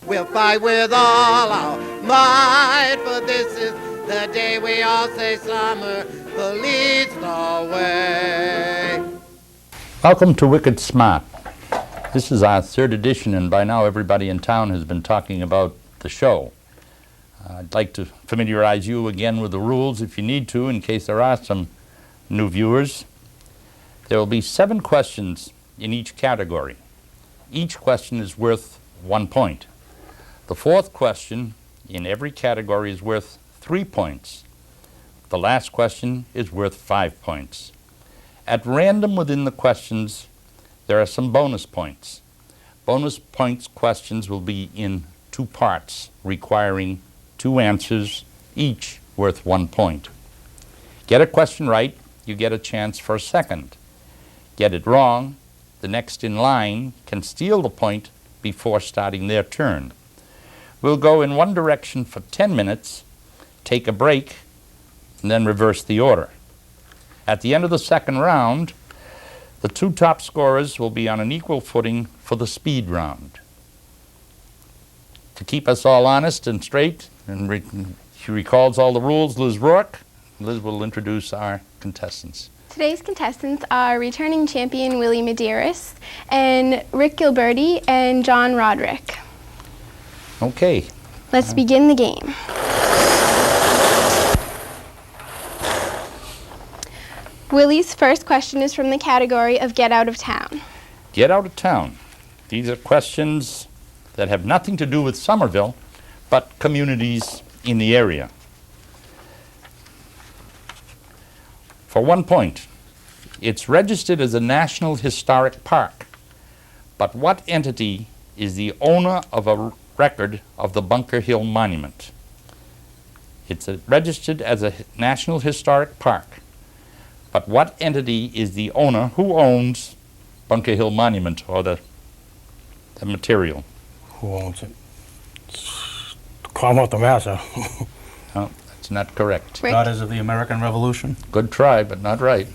We'll fight with all our might, for this is the day we all say Somerville leads the way. Welcome to Wicked Smaht. This is our third edition, and by now everybody in town has been talking about the show. I'd like to familiarize you again with the rules if you need to, in case there are some new viewers. There will be 7 questions in each category. Each question is worth 1 point. The 4th question in every category is worth 3 points. The last question is worth 5 points. At random within the questions, there are some bonus points. Bonus points questions will be in 2 parts, requiring 2 answers, each worth 1 point. Get a question right, you get a chance for a second. Get it wrong, the next in line can steal the point before starting their turn. We'll go in one direction for 10 minutes, take a break, and then reverse the order. At the end of the second round, the 2 top scorers will be on an equal footing for the speed round. To keep us all honest and straight, and she recalls all the rules, Liz Rourke. Liz will introduce our contestants. Today's contestants are returning champion Willie Medeiros and Rick Gilberti and John Roderick. Okay. Let's begin the game. Willie's first question is from the category of Get Out of Town. Get out of town. These are questions that have nothing to do with Somerville, but communities in the area. For 1 point, it's registered as a National Historic Park, but what entity is the owner of a record of the Bunker Hill Monument? It's registered as a National Historic Park, but what entity is the owner? Who owns Bunker Hill Monument, or the material? Who owns it? The Commonwealth of Massa. No, that's not correct. Rick, Daughters of the American Revolution. Good try, but not right.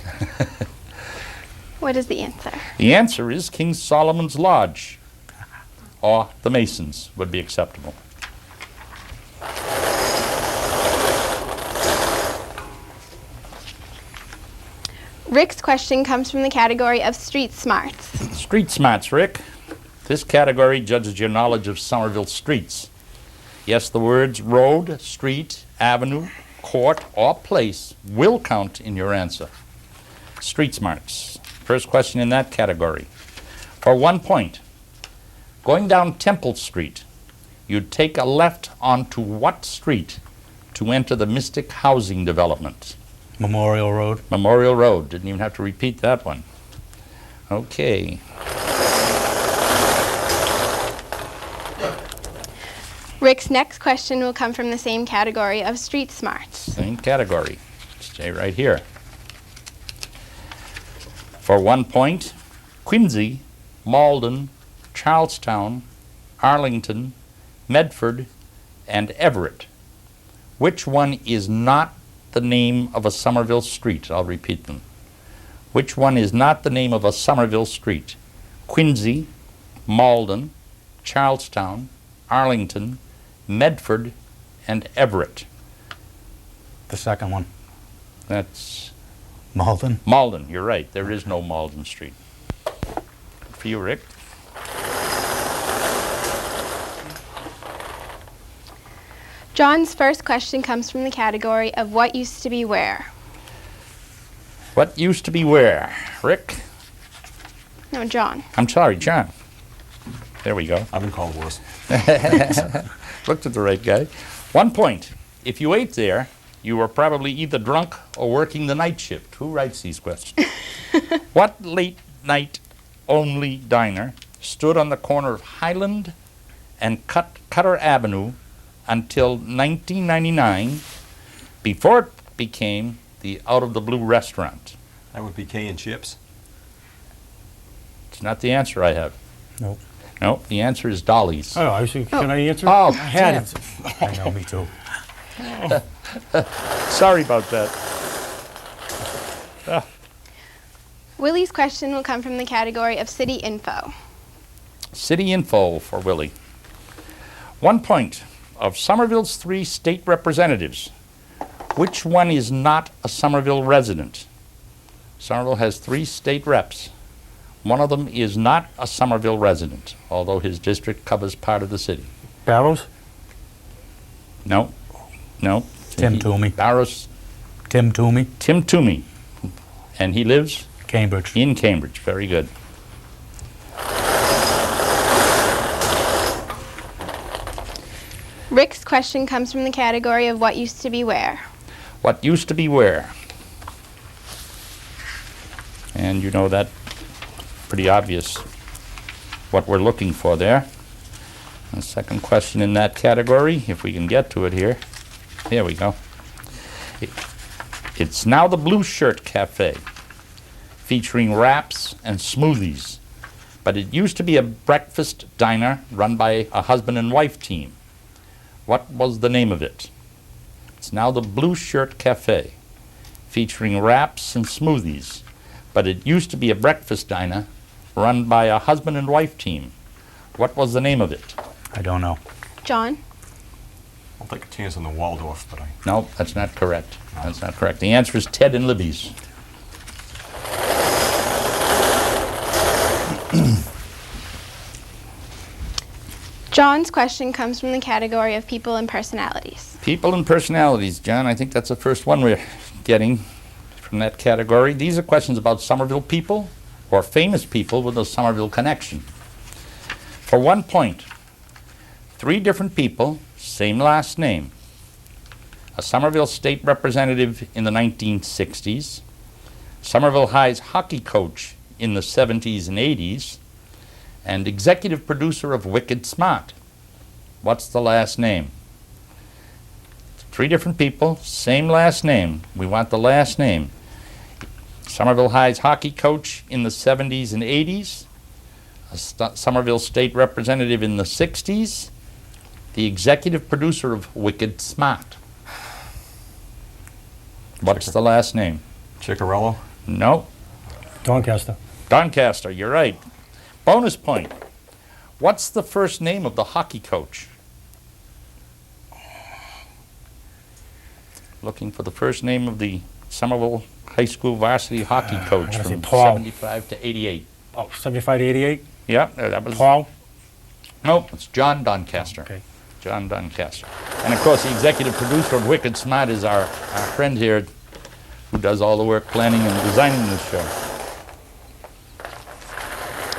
what is the answer? The answer is King Solomon's Lodge, or the Masons would be acceptable. Rick's question comes from the category of Street Smarts. Street smarts, Rick. This category judges your knowledge of Somerville streets. Yes, the words road, street, avenue, court, or place will count in your answer. Street smarts. First question in that category. For 1 point, going down Temple Street, you'd take a left onto what street to enter the Mystic Housing Development? Memorial Road. Memorial Road. Didn't even have to repeat that one. Okay. Rick's next question will come from the same category of Street Smarts. Same category. Stay right here. For 1 point, Quincy, Malden, Charlestown, Arlington, Medford, and Everett. Which one is not the name of a Somerville street? I'll repeat them. Which one is not the name of a Somerville street? Quincy, Malden, Charlestown, Arlington, Medford, and Everett. The second one. That's Malden. Malden. You're right. There is no Malden Street. Good for you, Rick. John's first question comes from the category of What Used to Be Where. What used to be where? Rick? No, John. I'm sorry, John. There we go. I've been called worse. Looked at the right guy. 1 point. If you ate there, you were probably either drunk or working the night shift. Who writes these questions? What late night only diner stood on the corner of Highland and Cutter Avenue until 1999, before it became the Out of the Blue restaurant? That would be K and Chips. It's not the answer I have. Nope. No, the answer is Dolly's. Oh, I see. Can I answer? Oh, I had damn. it. I know, me too. Sorry about that. Willie's question will come from the category of City Info. City info for Willie. 1 point. Of Somerville's 3 state representatives, which one is not a Somerville resident? Somerville has 3 state reps. One of them is not a Somerville resident, although his district covers part of the city. Barrows? No, no. Tim Toomey. Barrows. Tim Toomey. Tim Toomey. And he lives? Cambridge. In Cambridge. Very good. Rick's question comes from the category of what used to be where. What used to be where? And you know that pretty obvious what we're looking for there. The second question in that category, if we can get to it here. Here we go. It's now the Blue Shirt Cafe, featuring wraps and smoothies. But it used to be a breakfast diner run by a husband and wife team. What was the name of it? It's now the Blue Shirt Cafe, featuring wraps and smoothies. But it used to be a breakfast diner run by a husband and wife team. What was the name of it? I don't know. John? I'll take a chance on the Waldorf, but I... No, that's not correct. That's not correct. The answer is Ted and Libby's. John's question comes from the category of people and personalities. People and personalities, John. I think that's the first one we're getting from that category. These are questions about Somerville people or famous people with a Somerville connection. For 1 point, 3 different people, same last name. A Somerville state representative in the 1960s, Somerville High's hockey coach in the 70s and 80s, and executive producer of Wicked Smaht. What's the last name? 3 different people, same last name. We want the last name. Somerville High's hockey coach in the 70s and 80s, a Somerville state representative in the 60s, the executive producer of Wicked Smaht. What's the last name? Ciccarello? No. Doncaster. Doncaster, you're right. Bonus point. What's the first name of the hockey coach? Looking for the first name of the Somerville High School varsity hockey coach gonna say from Paul. 75 to 88. Oh, 75 to 88? Yeah, that was... Paul? No, it's John Doncaster. Okay. John Doncaster. And of course, the executive producer of Wicked Smaht is our friend here who does all the work planning and designing this show.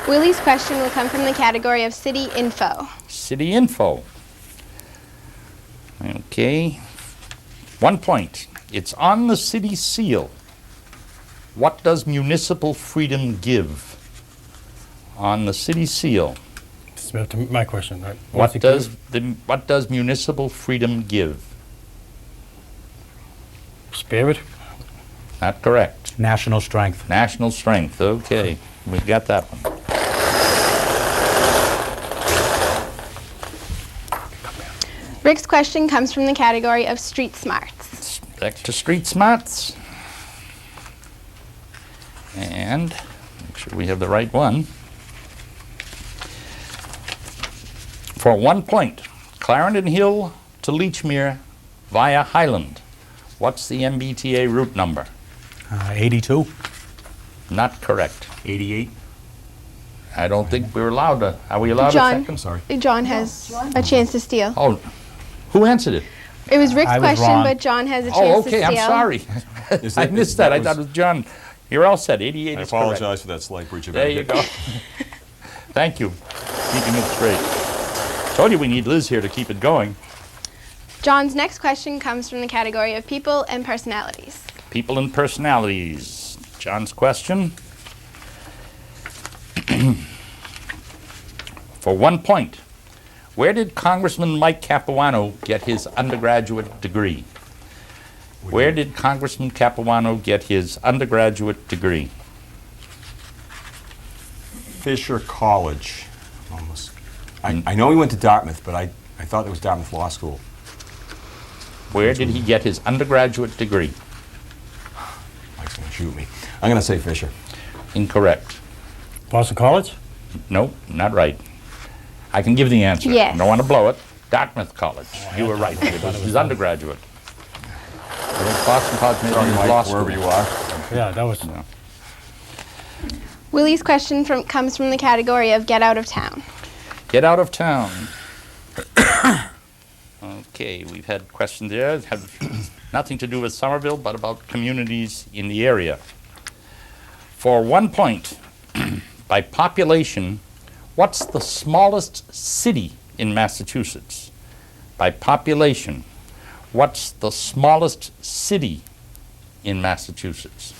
Willie's question will come from the category of city info. City info. Okay. 1 point. It's on the city seal. What does municipal freedom give? On the city seal. It's back to my question. Right? What does municipal freedom give? Spirit? Not correct. National strength. National strength. Okay. We got that one. Rick's question comes from the category of street smarts. Back to street smarts. And make sure we have the right one. For 1 point, Clarendon Hill to Leechmere via Highland. What's the MBTA route number? 82. Not correct. 88? I don't think we're allowed to. Are we allowed John. a second? Sorry. John has a chance to steal. Oh, who answered it? It was Rick's I was question, wrong. but John has a chance Oh, to okay, steal. I'm sorry. Is I that- missed that. I that thought it was John. You're all set. 88 I is correct. apologize for that slight breach of There etiquette. you go. Thank you. Keeping it straight. Told you we need Liz here to keep it going. John's next question comes from the category of people and personalities. People and personalities. John's question. For 1 point, where did Congressman Mike Capuano get his undergraduate degree? Where did Congressman Capuano get his undergraduate degree? Fisher College. Almost. I know he went to Dartmouth, but I thought it was Dartmouth Law School. Where did he get his undergraduate degree? Mike's going to shoot me. I'm going to say Fisher. Incorrect. Boston College? Nope, not right. I can give the answer. Yes. I don't want to blow it. Dartmouth College. You were right. It was his undergraduate. I think Boston College maybe Sorry, his Mike, law school. wherever you are. Yeah, that was. Yeah. Willie's question comes from the category of get out of town. Get out of town. Okay, we've had questions there that have nothing to do with Somerville, but about communities in the area. For 1 point, by population, what's the smallest city in Massachusetts? By population, what's the smallest city in Massachusetts?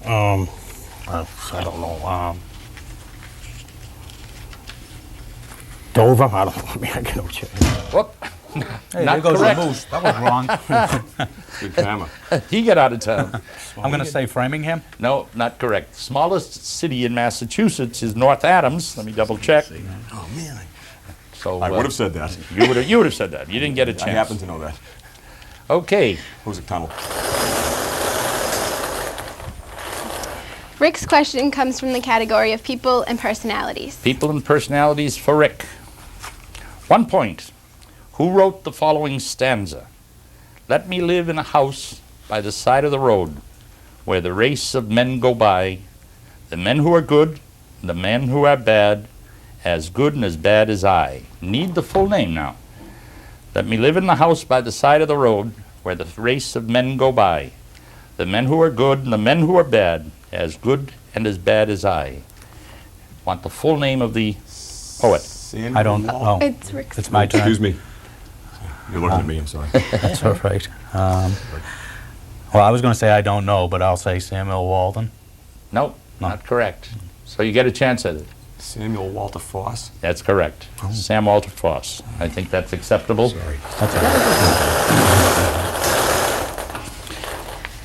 I don't know. Dover? I don't know. I mean, I get no check. Whoop. Hey, Not there goes correct. the moose. That was wrong. Good camera. He got out of town. I'm going to say Framingham. No, not correct. Smallest city in Massachusetts is North Adams. Let me double check. Oh, man. So I would have said that. you would have said that. You didn't get a chance. I happen to know that. Okay. Hoosick Tunnel. Rick's question comes from the category of people and personalities. People and personalities for Rick. 1 point. Who wrote the following stanza? Let me live in a house by the side of the road where the race of men go by, the men who are good, the men who are bad, as good and as bad as I. Need the full name now. Let me live in the house by the side of the road where the race of men go by, the men who are good and the men who are bad, as good and as bad as I. Want the full name of the poet? I don't know. It's Rick's. It's my turn. Excuse me. You're looking at me, I'm sorry. That's all right. Well, I was going to say I don't know, but I'll say Samuel Walden. Nope, No. not correct. So you get a chance at it. Samuel Walter Foss. That's correct. Sam Walter Foss. I think that's acceptable. That's all right.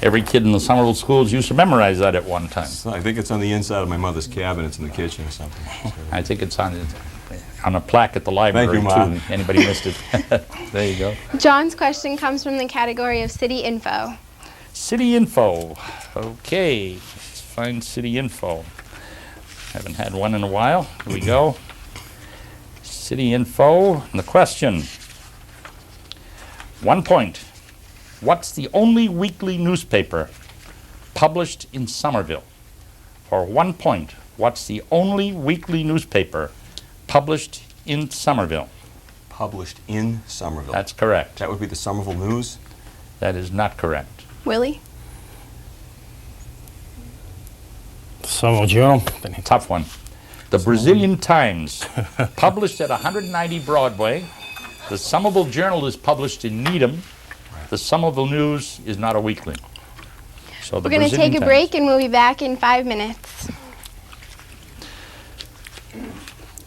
Every kid in the Somerville schools used to memorize that at one time. I think it's on the inside of my mother's cabinets in the kitchen or something. I think it's on a plaque at the library, you, Ma. too. Anybody missed it? There you go. John's question comes from the category of city info. City info. Okay, let's find city info. Haven't had one in a while. Here we go. City info. And the question. 1 point. What's the only weekly newspaper published in Somerville? For 1 point. What's the only weekly newspaper published in Somerville? Published in Somerville. That's correct. That would be the Somerville News. That is not correct. Willie? Somerville Journal. Tough one. The Brazilian Times, published at 190 Broadway. The Somerville Journal is published in Needham. The Somerville News is not a weekly. So the We're going to Brazilian take a Times. break and we'll be back in 5 minutes.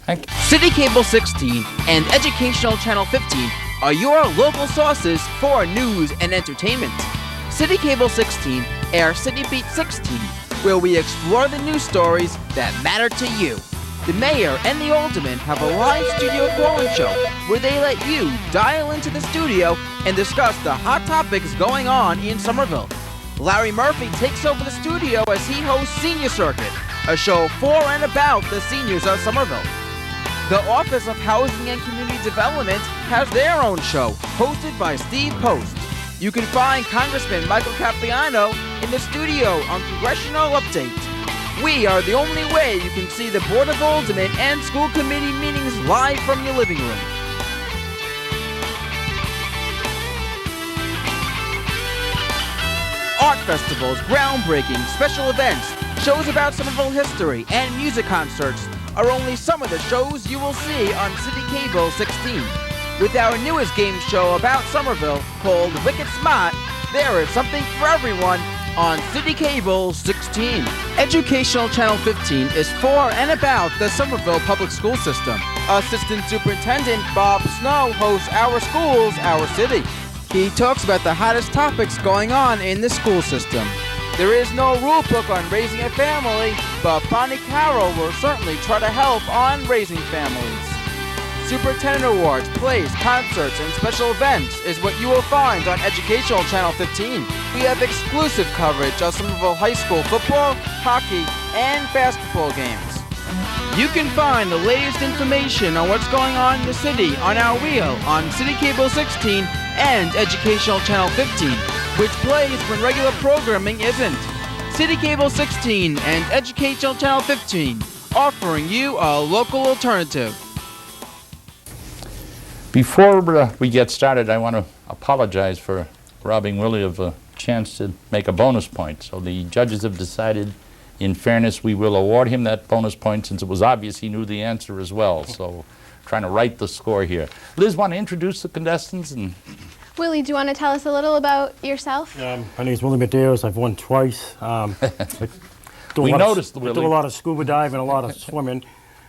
Thank you. City Cable 16 and Educational Channel 15 are your local sources for news and entertainment. City Cable 16 airs City Beat 16, where we explore the news stories that matter to you. The mayor and the alderman have a live studio call-in show where they let you dial into the studio and discuss the hot topics going on in Somerville. Larry Murphy takes over the studio as he hosts Senior Circuit, a show for and about the seniors of Somerville. The Office of Housing and Community Development has their own show, hosted by Steve Post. You can find Congressman Michael Capriano in the studio on Congressional Update. We are the only way you can see the Board of Aldermen and school committee meetings live from your living room. Art festivals, groundbreaking, special events, shows about Somerville history, and music concerts are only some of the shows you will see on City Cable 16. With our newest game show about Somerville called Wicked Smaht, there is something for everyone on City Cable 16. Educational Channel 15 is for and about the Somerville Public School System. Assistant Superintendent Bob Snow hosts Our Schools, Our City. He talks about the hottest topics going on in the school system. There is no rule book on raising a family, but Bonnie Carroll will certainly try to help on raising families. Superintendent Awards, plays, concerts, and special events is what you will find on Educational Channel 15. We have exclusive coverage of Somerville High School football, hockey, and basketball games. You can find the latest information on what's going on in the city on our wheel on City Cable 16 and Educational Channel 15, which plays when regular programming isn't. City Cable 16 and Educational Channel 15, offering you a local alternative. Before we get started, I want to apologize for robbing Willie of a chance to make a bonus point. So the judges have decided, in fairness, we will award him that bonus point since it was obvious he knew the answer as well. So trying to right the score here. Liz, want to introduce the contestants? And Willie, do you want to tell us a little about yourself? My name is Willie Medeiros. I've won twice. We noticed, I Willie. do a lot of scuba diving, a lot of swimming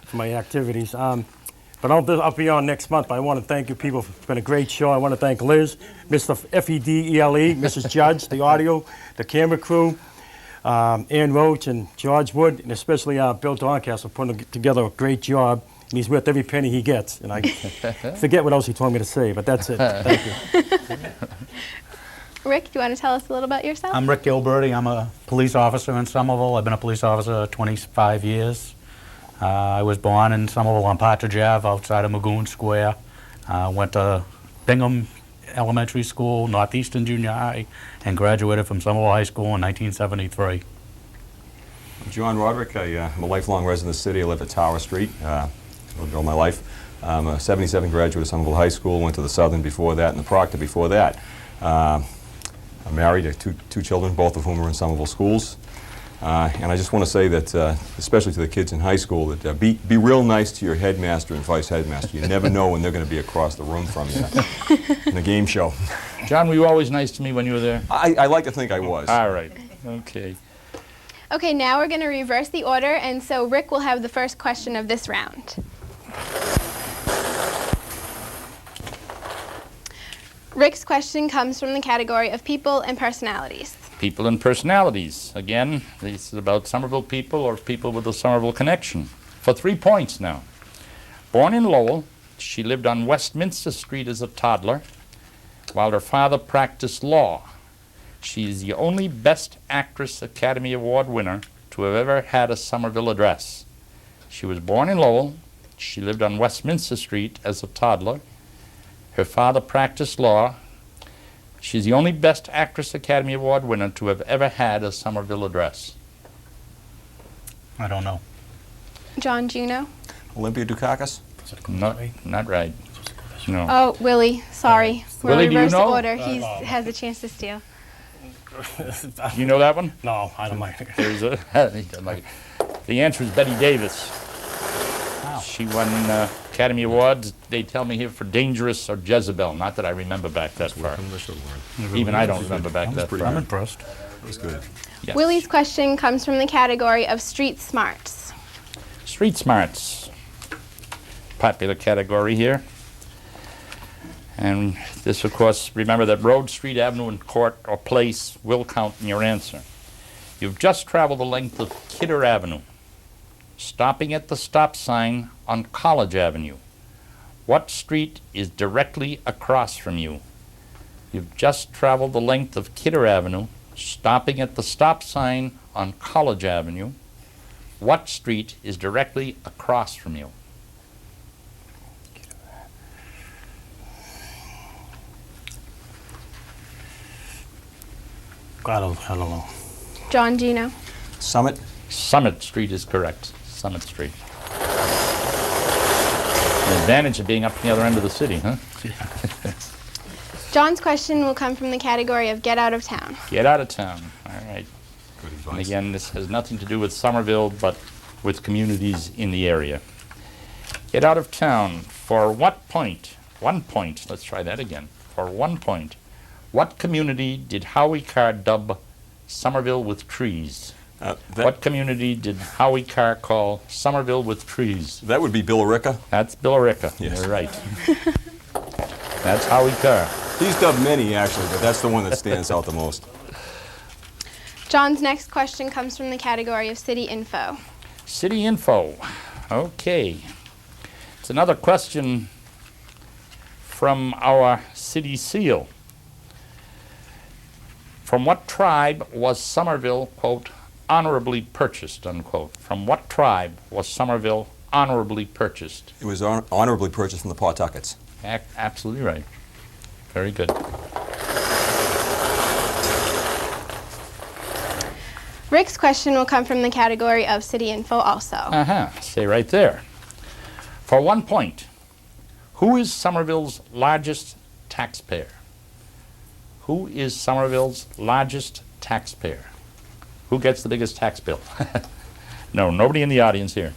for my activities. But I'll be on next month. But I want to thank you people. It's been a great show. I want to thank Liz, Mr. Fedele, Mrs. Judge, the audio, the camera crew, Ann Roach and George Wood, and especially Bill Doncaster for putting together a great job. And he's worth every penny he gets. And I forget what else he told me to say, but that's it. Thank you. Rick, do you want to tell us a little about yourself? I'm Rick Gilberti. I'm a police officer in Somerville. I've been a police officer 25 years. I was born in Somerville on Partridge Ave outside of Magoon Square. Went to Bingham Elementary School, Northeastern Junior High, and graduated from Somerville High School in 1973. I'm John Roderick. I'm a lifelong resident of the city. I live at Tower Street. Lived all my life. I'm a 77 graduate of Somerville High School. Went to the Southern before that and the Proctor before that. I'm married to two children, both of whom are in Somerville schools. And I just want to say that, especially to the kids in high school, that be real nice to your headmaster and vice headmaster. You never know when they're going to be across the room from you in a game show. John, were you always nice to me when you were there? I like to think I was. All right. Okay. Okay, now we're going to reverse the order, and so Rick will have the first question of this round. Rick's question comes from the category of people and personalities. People and personalities. Again, this is about Somerville people or people with a Somerville connection. For 3 points now. Born in Lowell, she lived on Westminster Street as a toddler while her father practiced law. She is the only Best Actress Academy Award winner to have ever had a Somerville address. She was born in Lowell. She lived on Westminster Street as a toddler. Her father practiced law. She's the only Best Actress Academy Award winner to have ever had a Somerville address. I don't know. John, do you know? Olympia Dukakis? Not right. No. Oh, Willie, sorry. Willie, We'll do you reverse the know? order. He has a chance to steal. You know that one? No, I don't mind. There's a, he doesn't like it. The answer is Betty Davis. She won Academy Awards, they tell me here, for Dangerous or Jezebel. Not that I remember back that far. Even I don't remember back that far. I'm impressed. That was good. Yes. Willie's question comes from the category of street smarts. Street smarts. Popular category here. And this, of course, remember that road, street, avenue, and court or place will count in your answer. You've just traveled the length of Kidder Avenue, stopping at the stop sign on College Avenue. What street is directly across from you? You've just traveled the length of Kidder Avenue, stopping at the stop sign on College Avenue. What street is directly across from you? I don't know. John, do you know? Summit? Summit Street is correct. Summit Street. The advantage of being up the other end of the city, huh? John's question will come from the category of get out of town. Get out of town. All right. Good advice. And again, this has nothing to do with Somerville, but with communities in the area. Get out of town. For what point? 1 point. Let's try that again. For 1 point. What community did Howie Carr dub Somerville with trees? What community did Howie Carr call Somerville with trees? That would be Billerica. That's Billerica. Yes. You're right. That's Howie Carr. He's dubbed many, actually, but that's the one that stands out the most. John's next question comes from the category of city info. City info. Okay. It's another question from our city seal. From what tribe was Somerville, quote, honorably purchased, unquote? From what tribe was Somerville honorably purchased? It was honorably purchased from the Pawtuckets. Absolutely right. Very good. Rick's question will come from the category of city info also. Stay right there. For 1 point, who is Somerville's largest taxpayer? Who is Somerville's largest taxpayer? Who gets the biggest tax bill? No, nobody in the audience here.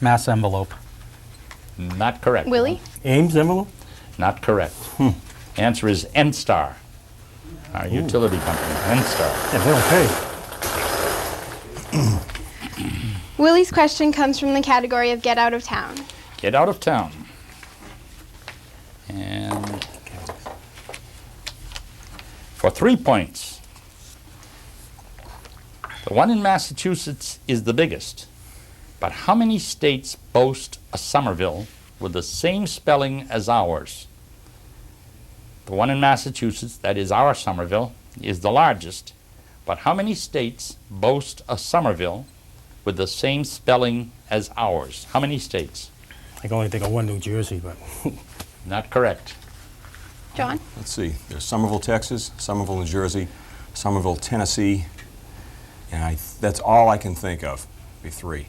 Mass envelope. Not correct. Willie? Ames envelope? Not correct. Answer is N-Star, our utility company, N-Star. Yeah, they don't pay. Willie's question comes from the category of get out of town. Get out of town. And for 3 points, the one in Massachusetts is the biggest, but how many states boast a Somerville with the same spelling as ours? The one in Massachusetts, that is our Somerville, is the largest, but how many states boast a Somerville with the same spelling as ours? How many states? I can only think of one, New Jersey, but Not correct. John? Let's see. There's Somerville, Texas, Somerville, New Jersey, Somerville, Tennessee, and that's all I can think of. Be 3.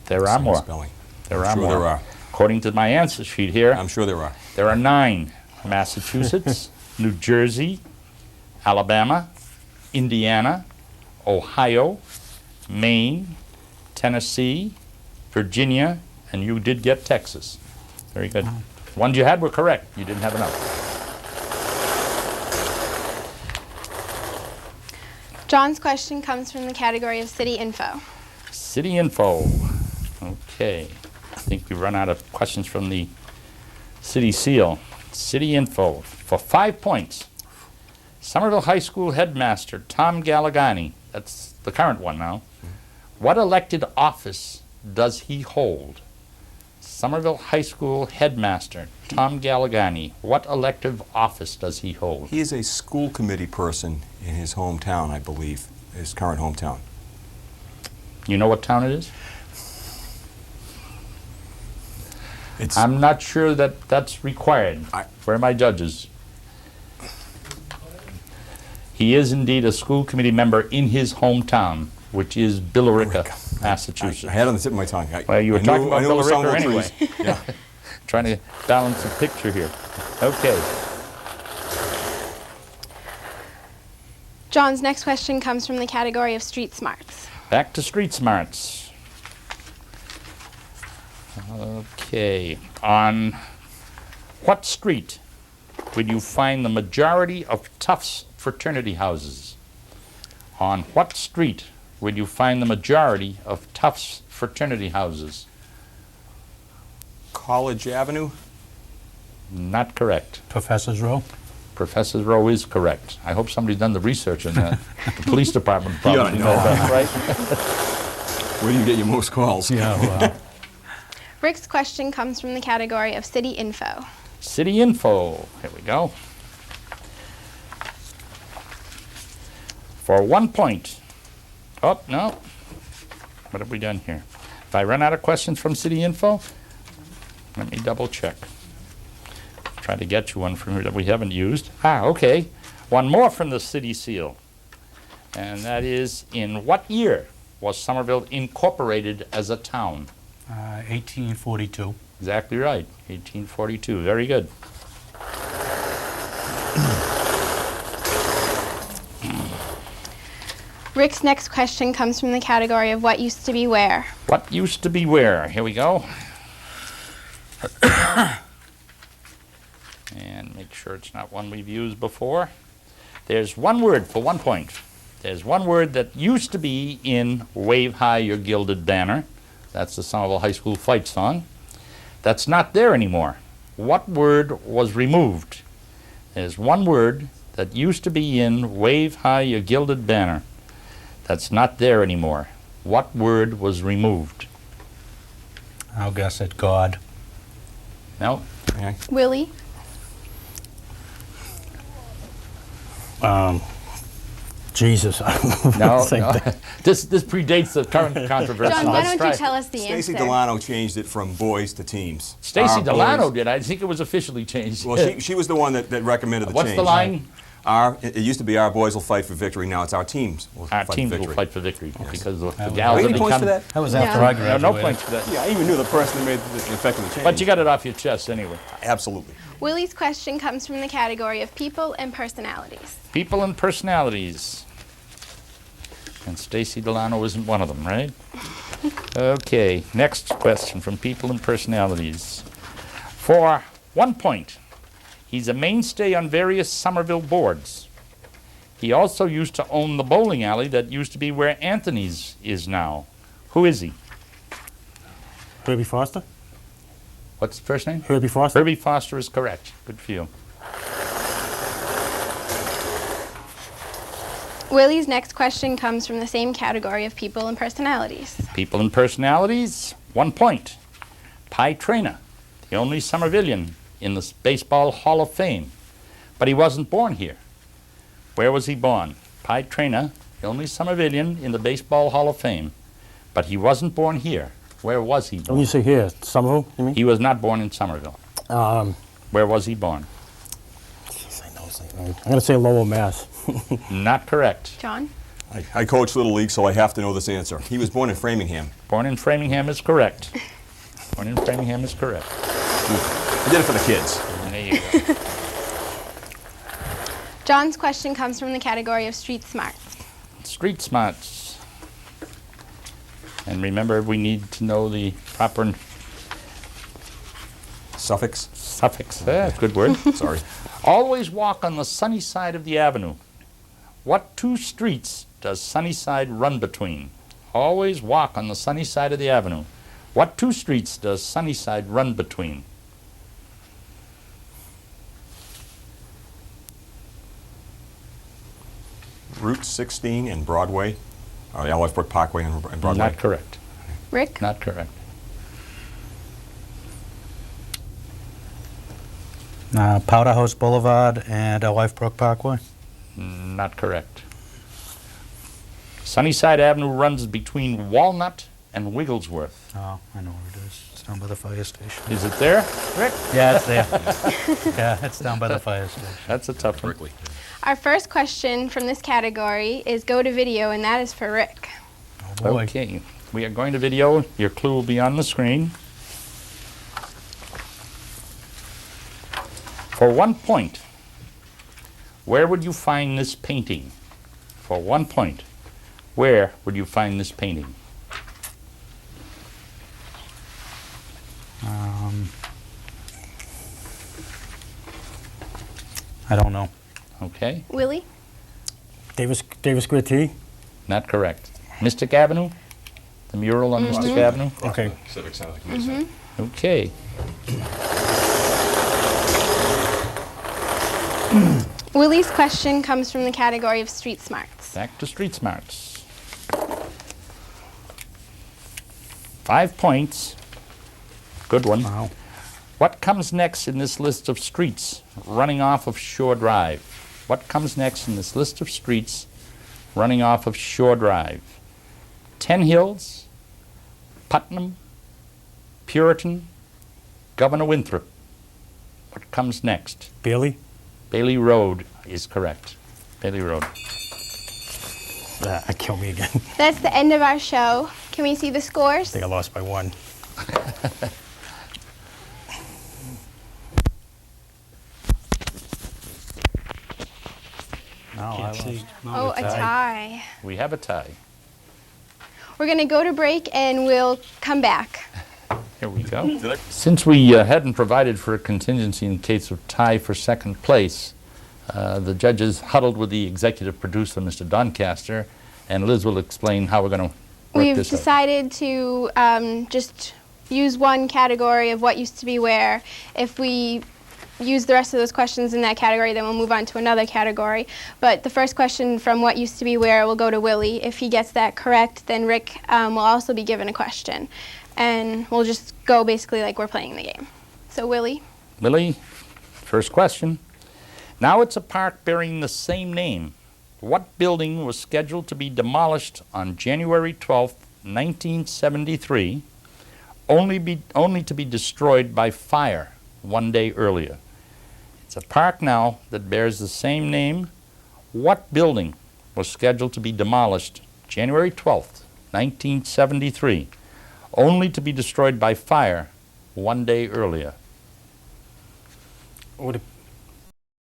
There are Same more. spelling. There I'm are sure more. there are. According to my answer sheet here, I'm sure there are. there are 9. Massachusetts, New Jersey, Alabama, Indiana, Ohio, Maine, Tennessee, Virginia, and you did get Texas. Very good. The ones you had were correct. You didn't have enough. John's question comes from the category of city info. City info. Okay. I think we've run out of questions from the city seal. City info. For 5 points, Somerville High School headmaster Tom Galligani, that's the current one now, what elected office does he hold? Somerville High School headmaster Tom Galligani, what elective office does he hold? He is a school committee person in his hometown, I believe, his current hometown. You know what town it is? It's I'm not sure that that's required. Where are my judges? He is indeed a school committee member in his hometown, which is Billerica, Massachusetts. I had it on the tip of my tongue. Well, you were talking about I knew it was Billerica Somerville anyway. trees. Yeah. Trying to balance the picture here. Okay. John's next question comes from the category of street smarts. Back to street smarts. Okay. On what street would you find the majority of Tufts fraternity houses? On what street would you find the majority of Tufts fraternity houses? College Avenue? Not correct. Professor's Row. Professor's Row is correct. I hope somebody's done the research on that. The police department probably ought to knows know. that, right? Where do you get your most calls? Yeah, well, Rick's question comes from the category of city info. City info. Here we go. For 1 point. Oh, no. What have we done here? If I run out of questions from city info, let me double check. Try to get you one from here that we haven't used. Okay. One more from the city seal. And that is, in what year was Somerville incorporated as a town? 1842. Exactly right. 1842. Very good. Rick's next question comes from the category of what used to be where. What used to be where? Here we go. And make sure it's not one we've used before. There's one word for 1 point. There's one word that used to be in Wave High Your Gilded Banner. That's the Somerville High School fight song. That's not there anymore. What word was removed? There's one word that used to be in Wave High Your Gilded Banner. That's not there anymore. What word was removed? I'll guess at God. No? Okay. Jesus. No, Same no. thing. This predates the current controversy. John, why Let's don't try you it. tell us the Stacy answer? Delano changed it from boys to teams. Stacy Our Delano boys- did. I think it was officially changed. Well, she was the one that recommended the What's change. the line? It used to be our boys will fight for victory. Now it's our teams will Our fight teams for will victory. fight for victory because the was- gals Any have points become. for that? That was No. after I No, graduated. no points for that. Yeah, I even knew the person that made the effect of the change. But you got it off your chest anyway. Absolutely. Willie's question comes from the category of people and personalities. People and personalities. And Stacy Delano isn't one of them, right? Okay, next question from people and personalities. For 1 point, he's a mainstay on various Somerville boards. He also used to own the bowling alley that used to be where Anthony's is now. Who is he? Herbie Foster? What's the first name? Herbie Foster? Herbie Foster is correct. Good for you. Willie's next question comes from the same category of people and personalities. People and personalities, 1 point. Pie Traynor, the only Somervillian in the Baseball Hall of Fame. But he wasn't born here. Where was he born? Pie Traynor, the only Somervillian in the Baseball Hall of Fame. But he wasn't born here. Where was he When born? you say here, Somerville, you mean? He was not born in Somerville. Where was he born? Jeez, I know something. I'm going to say Lowell, Mass. Not correct. John? I coach Little League, so I have to know this answer. He was born in Framingham. Born in Framingham is correct. Born in Framingham is correct. He did it for the kids. And there you go. John's question comes from the category of street smarts. Street smarts. And remember, we need to know the proper Suffix? suffix. Good word. Sorry. Always walk on the sunny side of the avenue. What two streets does Sunnyside run between? Always walk on the sunny side of the avenue. What two streets does Sunnyside run between? Route 16 and Broadway, or the Alois Brook Parkway and Broadway. Not correct. Rick? Not correct. Powder House Boulevard and Life Brook Parkway. Not correct. Sunnyside Avenue runs between Walnut and Wigglesworth. Oh, I know where it is. It's down by the fire station. Is it there, Rick? Yeah, it's there. Yeah, it's down by the fire station. That's a tough one. Our first question from this category is go to video, and that is for Rick. Oh, boy. Okay, we are going to video. Your clue will be on the screen. For 1 point, where would you find this painting? For 1 point, where would you find this painting? I don't know. Okay, Willie? Davis Square T? not correct. Mystic Avenue? The mural on Mystic Avenue? Okay. Civic Center Community Center. Okay. Willie's question comes from the category of street smarts. Back to street smarts. 5 points. Good one. Wow. What comes next in this list of streets running off of Shore Drive? What comes next in this list of streets running off of Shore Drive? 10 Hills, Putnam, Puritan, Governor Winthrop. What comes next? Bailey? Bailey Road is correct. Bailey Road. That killed me again. I That's the end of our show. Can we see the scores? think I lost by 1. No, I lost. Oh, a tie. We have a tie. We're going to go to break, and we'll come back. Here we go. Since we hadn't provided for a contingency in case of tie for second place, the judges huddled with the executive producer, Mr. Doncaster, and Liz will explain how we're going to work We've this out. decided to just use one category of what used to be where. If we use the rest of those questions in that category, then we'll move on to another category. But the first question from what used to be where will go to Willie. If he gets that correct, then Rick will also be given a question. And we'll just go basically like we're playing the game. So Willie? Willie, first question. Now it's a park bearing the same name, What building was scheduled to be demolished on January 12th, 1973, only to be destroyed by fire one day earlier? It's a park now that bears the same name. What building was scheduled to be demolished January 12th, 1973, only to be destroyed by fire one day earlier? Would it